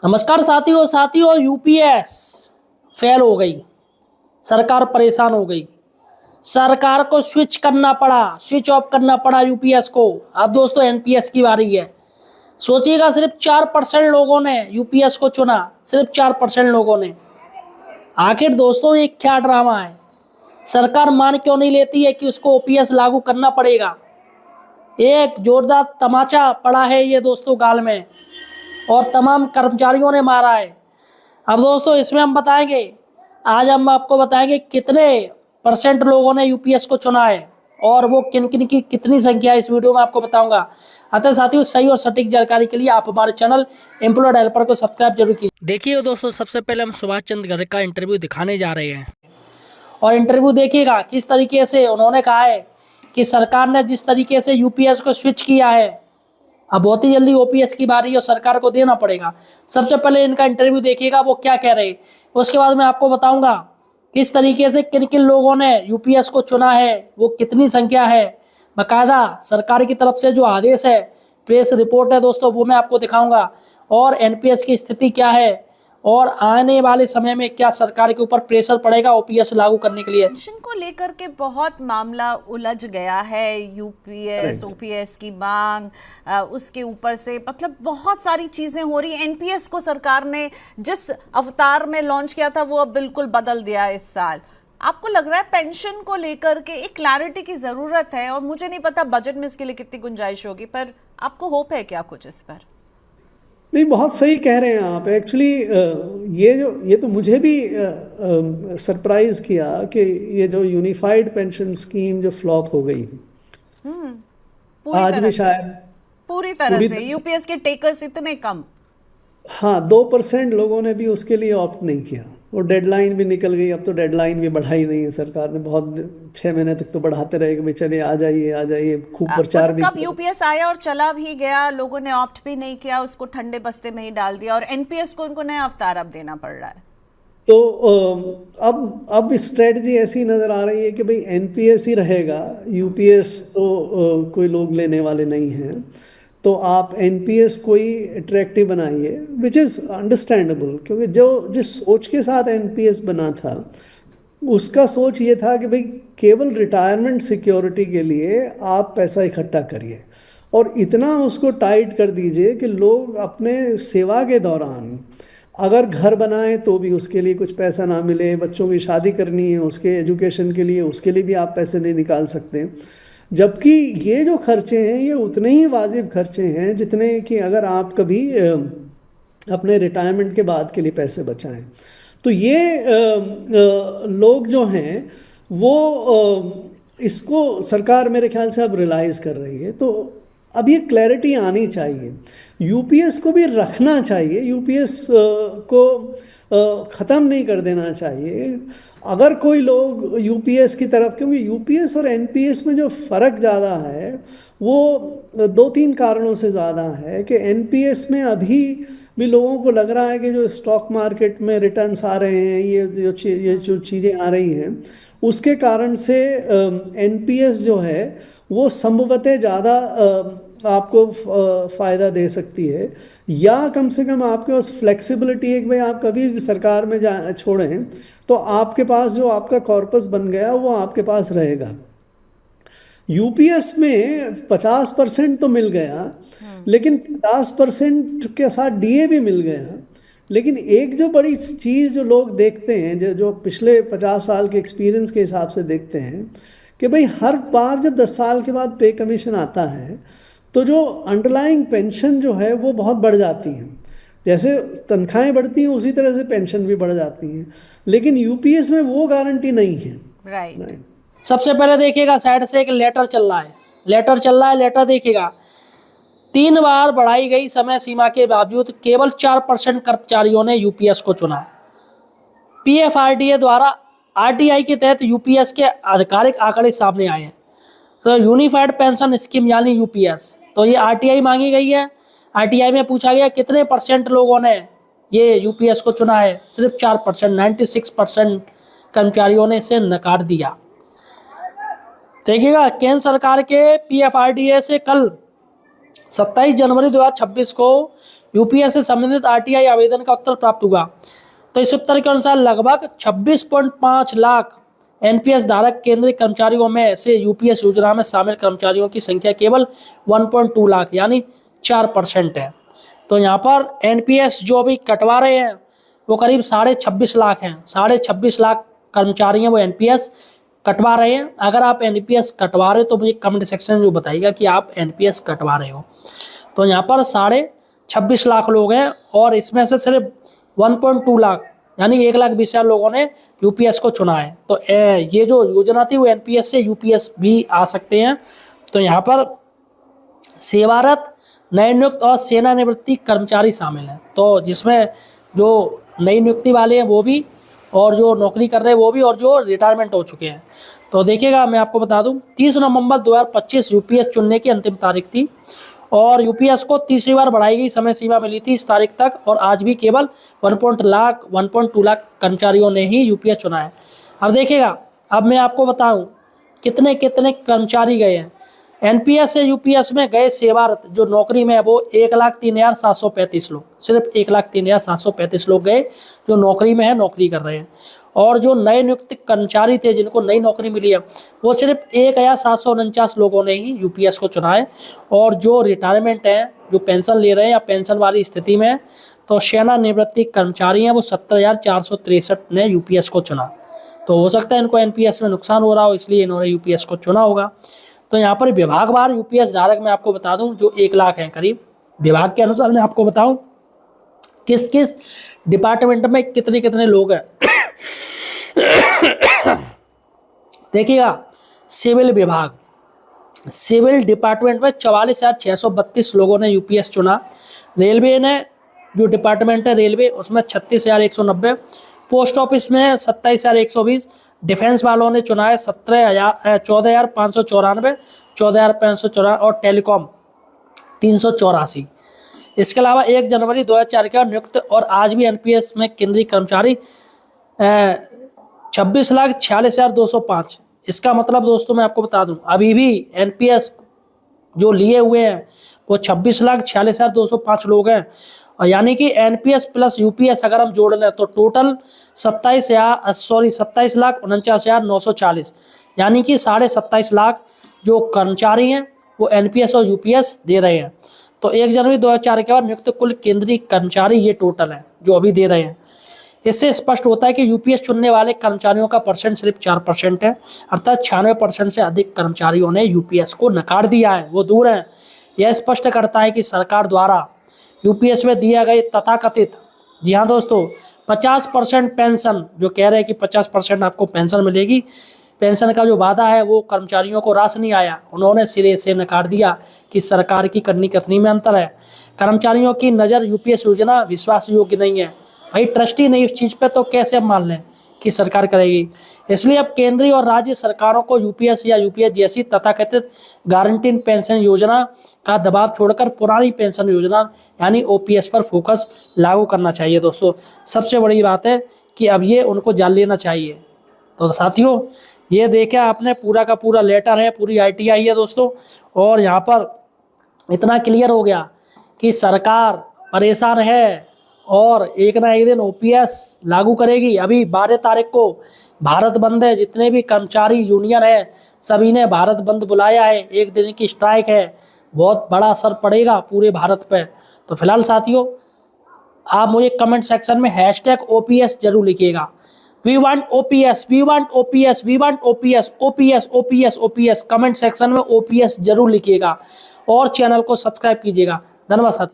नमस्कार साथियों UPS fail हो गई। सरकार परेशान हो गई। सरकार को स्विच ऑफ करना पड़ा यूपीएस को। अब दोस्तों एनपीएस की बारी है। सोचिएगा, सिर्फ 4% लोगों ने यूपीएस को चुना, सिर्फ 4% लोगों ने। आखिर दोस्तों ये क्या ड्रामा है? सरकार मान क्यों नहीं लेती है कि उसको ओपीएस लागू करना पड़ेगा? एक जोरदार तमाचा पड़ा है ये दोस्तों गाल में, और तमाम कर्मचारियों ने मारा है। अब दोस्तों इसमें आज हम आपको बताएंगे कितने परसेंट लोगों ने यूपीएस को चुना है और वो किन किन की कितनी संख्या है, इस वीडियो में आपको बताऊंगा। अतः साथियों, सही और सटीक जानकारी के लिए आप हमारे चैनल एम्प्लॉयड हेल्पर को सब्सक्राइब जरूर कीजिए। देखिए दोस्तों, सबसे पहले हम सुभाष चंद्र गर्ग का इंटरव्यू दिखाने जा रहे हैं, और इंटरव्यू देखिएगा किस तरीके से उन्होंने कहा है कि सरकार ने जिस तरीके से यूपीएस को स्विच किया है, अब बहुत ही जल्दी ओपीएस की बारी है और सरकार को देना पड़ेगा। सबसे पहले इनका इंटरव्यू देखिएगा वो क्या कह रहे हैं, उसके बाद मैं आपको बताऊंगा किस तरीके से किन किन लोगों ने यूपीएस को चुना है, वो कितनी संख्या है। बाकायदा सरकार की तरफ से जो आदेश है, प्रेस रिपोर्ट है दोस्तों, वो मैं आपको दिखाऊंगा, और एनपीएस की स्थिति क्या है, और आने वाले समय में क्या सरकार के ऊपर प्रेशर पड़ेगा ओपीएस लागू करने के लिए। पेंशन को लेकर के बहुत मामला उलझ गया है। यूपीएस ओपीएस की मांग, उसके ऊपर से मतलब बहुत सारी चीजें हो रही। एनपीएस को सरकार ने जिस अवतार में लॉन्च किया था वो अब बिल्कुल बदल दिया इस साल। आपको लग रहा है पेंशन को लेकर के एक क्लैरिटी की जरूरत है, और मुझे नहीं पता बजट में इसके लिए कितनी गुंजाइश होगी, पर आपको होप है क्या कुछ इस पर? नहीं, बहुत सही कह रहे हैं आप। एक्चुअली ये तो मुझे भी सरप्राइज किया कि ये जो यूनिफाइड पेंशन स्कीम जो फ्लॉप हो गई, आज भी शायद पूरी तरह से यूपीएस के टेकर्स इतने कम। हाँ, 2% लोगों ने भी उसके लिए ऑप्ट नहीं किया, और डेडलाइन भी निकल गई। अब तो डेडलाइन भी बढ़ाई नहीं है सरकार ने, बहुत 6 महीने तक तो बढ़ाते रहे कि भाई चलिए आ जाइए, खूब प्रचार भी। कब यूपीएस आया और चला भी गया, लोगों ने ऑप्ट भी नहीं किया, उसको ठंडे बस्ते में ही डाल दिया, और एनपीएस को उनको नया अवतार अब देना पड़ रहा है। तो अब स्ट्रेटजी ऐसी नजर आ रही है कि भाई एनपीएस ही रहेगा, यूपीएस तो कोई लोग लेने वाले नहीं हैं, तो आप एनपीएस को ही अट्रैक्टिव बनाइए, विच इज़ अंडरस्टैंडेबल। क्योंकि जिस सोच के साथ एनपीएस बना था, उसका सोच ये था कि भाई केवल रिटायरमेंट सिक्योरिटी के लिए आप पैसा इकट्ठा करिए, और इतना उसको टाइट कर दीजिए कि लोग अपने सेवा के दौरान अगर घर बनाएं तो भी उसके लिए कुछ पैसा ना मिले, बच्चों की शादी करनी है उसके एजुकेशन के लिए, उसके लिए भी आप पैसे नहीं निकाल सकते। जबकि ये जो खर्चे हैं ये उतने ही वाजिब खर्चे हैं जितने कि अगर आप कभी अपने रिटायरमेंट के बाद के लिए पैसे बचाएं। तो ये लोग जो हैं वो इसको सरकार मेरे ख्याल से अब रियलाइज़ कर रही है। तो अब ये क्लैरिटी आनी चाहिए, यूपीएस को भी रखना चाहिए, यूपीएस को ख़त्म नहीं कर देना चाहिए। अगर कोई लोग यूपीएस की तरफ, क्योंकि यूपीएस और एनपीएस में जो फ़र्क ज़्यादा है वो 2-3 कारणों से ज़्यादा है कि एनपीएस में अभी भी लोगों को लग रहा है कि जो स्टॉक मार्केट में रिटर्न्स आ रहे हैं, ये जो चीज़ें आ रही हैं, उसके कारण से एनपीएस जो है वो संभवतः ज़्यादा आपको फ़ायदा दे सकती है, या कम से कम आपके पास फ्लेक्सिबिलिटी है कि भाई आप कभी भी सरकार में छोड़ें तो आपके पास जो आपका कॉर्पस बन गया वो आपके पास रहेगा। यूपीएस में 50% तो मिल गया, लेकिन 50% के साथ डीए भी मिल गया। लेकिन एक जो बड़ी चीज़ जो लोग देखते हैं, जो पिछले 50 साल के एक्सपीरियंस के हिसाब से देखते हैं, कि भाई हर बार जब 10 साल के बाद पे कमीशन आता है तो जो अंडरलाइंग पेंशन जो है वो बहुत बढ़ जाती है। जैसे तनख्वाहें बढ़ती हैं उसी तरह से पेंशन भी बढ़ जाती हैं, लेकिन यूपीएस में वो गारंटी नहीं है। राइट। सबसे पहले देखिएगा साइड से एक लेटर चल रहा है। लेटर देखिएगा, 3 बार बढ़ाई गई समय सीमा के बावजूद केवल 4% कर्मचारियों ने यूपीएस को चुना। पीएफआरडीए द्वारा आरटीआई के तहत यूपीएस के आधिकारिक आंकड़े सामने आए हैं। तो यूनिफाइड पेंशन स्कीम यानी यूपीएस, तो ये आरटीआई मांगी गई है। आरटीआई में पूछा गया कितने परसेंट लोगों ने ये यूपीएस को चुना है, सिर्फ 4%, 96% कर्मचारियों ने इसे नकार दिया। देखिएगा, केंद्र सरकार के पीएफआरडीए से कल 27 जनवरी 2026 को यूपीएस से संबंधित आरटीआई आवेदन का उत्तर प्राप्त हुआ। तो इस उत्तर के अनुसार लगभग 26.5 लाख एनपीएस धारक केंद्रीय कर्मचारियों में से यूपीएस योजना में शामिल कर्मचारियों की संख्या केवल 1.2 लाख यानी 4% है। तो यहाँ पर एनपीएस जो अभी कटवा रहे हैं वो करीब 26.5 लाख हैं। 26.5 लाख कर्मचारी हैं वो एनपीएस कटवा रहे हैं। अगर आप एनपीएस कटवा रहे हो तो मुझे कमेंट सेक्शन में जो बताइएगा कि आप एनपीएस कटवा रहे हो। तो यहाँ पर 26.5 लाख लोग हैं और इसमें से सिर्फ 1.2 लाख यानी 1,20,000 लोगों ने यूपीएस को चुना है। तो ये जो योजना थी वो एनपीएस से यूपीएस भी आ सकते हैं। तो यहाँ पर सेवारत, नए नियुक्त और सेवानिवृत्ति कर्मचारी शामिल हैं। तो जिसमें जो नई नियुक्ति वाले हैं वो भी, और जो नौकरी कर रहे हैं वो भी, और जो रिटायरमेंट हो चुके हैं। तो देखिएगा, मैं आपको बता दूं 30 नवंबर 2025 यूपीएस चुनने की अंतिम तारीख थी और यूपीएस को तीसरी बार बढ़ाई गई समय सीमा मिली थी इस तारीख तक, और आज भी केवल 1.2 लाख कर्मचारियों ने ही यूपीएस चुना है। अब देखिएगा, अब मैं आपको बताऊं कितने कितने कर्मचारी गए हैं एनपीएस से यूपीएस में गए। सेवारत जो नौकरी में है वो 1,03,735 लोग, सिर्फ 1,03,735 लोग गए जो नौकरी में है, नौकरी कर रहे हैं। और जो नए नियुक्त कर्मचारी थे जिनको नई नौकरी मिली है वो सिर्फ 1,749 लोगों ने ही यूपीएस को चुना है। और जो रिटायरमेंट है, जो पेंशन ले रहे हैं या पेंशन वाली स्थिति में, तो सेवानिवृत्ति कर्मचारी हैं वो 70,463 ने यूपीएस को चुना। तो हो सकता है इनको एनपीएस में नुकसान हो रहा हो, इसलिए इन्होंने यूपीएस को चुना होगा। तो यहाँ पर विभागवार यूपीएस धारक मैं आपको बता दूं जो 1 लाख हैं करीब। विभाग के अनुसार मैं आपको बताऊं किस किस डिपार्टमेंट में कितने कितने लोग हैं। देखिएगा, सिविल विभाग, सिविल डिपार्टमेंट में 44,632 लोगों ने यूपीएस चुना। रेलवे ने जो डिपार्टमेंट है रेलवे, उसमें 36,190। पोस्ट ऑफिस में 27,120। डिफेंस वालों ने चुना है 14,594 और टेलीकॉम 384। इसके अलावा 1 जनवरी 2004 का नियुक्त और आज भी एनपीएस में केंद्रीय कर्मचारी 26,46,205। इसका मतलब दोस्तों मैं आपको बता दूं अभी भी एनपीएस जो लिए हुए हैं वो 26,46,205 लोग हैं। और यानी कि एनपीएस प्लस यूपीएस अगर हम जोड़ लें तो टोटल 27,49,940 यानी कि 27.5 लाख जो कर्मचारी हैं वो एनपीएस और यूपीएस दे रहे हैं। तो 1 जनवरी 2004 के बाद नियुक्त कुल केंद्रीय कर्मचारी ये टोटल है जो अभी दे रहे हैं। इससे स्पष्ट होता है कि यूपीएस चुनने वाले कर्मचारियों का परसेंट सिर्फ 4% है, अर्थात 96% से अधिक कर्मचारियों ने यूपीएस को नकार दिया है, वो दूर हैं। यह स्पष्ट करता है कि सरकार द्वारा यूपीएस में दिया गए तथाकथित, जी हाँ दोस्तों, 50% पेंशन, जो कह रहे हैं कि 50% आपको पेंशन मिलेगी, पेंशन का जो वादा है वो कर्मचारियों को रास नहीं आया। उन्होंने सिरे से नकार दिया कि सरकार की करनी कथनी में अंतर है। कर्मचारियों की नज़र यूपीएस योजना विश्वास योग्य नहीं है। भाई ट्रस्टी नहीं उस चीज़ पे, तो कैसे हम मान लें कि सरकार करेगी। इसलिए अब केंद्रीय और राज्य सरकारों को यूपीएस या यूपीएस जैसी तथाकथित गारंटीड पेंशन योजना का दबाव छोड़कर पुरानी पेंशन योजना यानी ओपीएस पर फोकस लागू करना चाहिए। दोस्तों सबसे बड़ी बात है कि अब ये उनको जान लेना चाहिए। तो साथियों ये देखा आपने, पूरा का पूरा लेटर है, पूरी आरटीआई है दोस्तों, और यहाँ पर इतना क्लियर हो गया कि सरकार परेशान है और एक ना एक दिन ओपीएस लागू करेगी। अभी 12 तारीख को भारत बंद है, जितने भी कर्मचारी यूनियन है सभी ने भारत बंद बुलाया है, 1 दिन की स्ट्राइक है, बहुत बड़ा असर पड़ेगा पूरे भारत पे। तो फिलहाल साथियों आप मुझे कमेंट सेक्शन में #OPS जरूर लिखिएगा। We want OPS, we want OPS, we want OPS, OPS OPS OPS, comment section में ओपीएस जरूर लिखिएगा और चैनल को सब्सक्राइब कीजिएगा। धन्यवाद साथियों।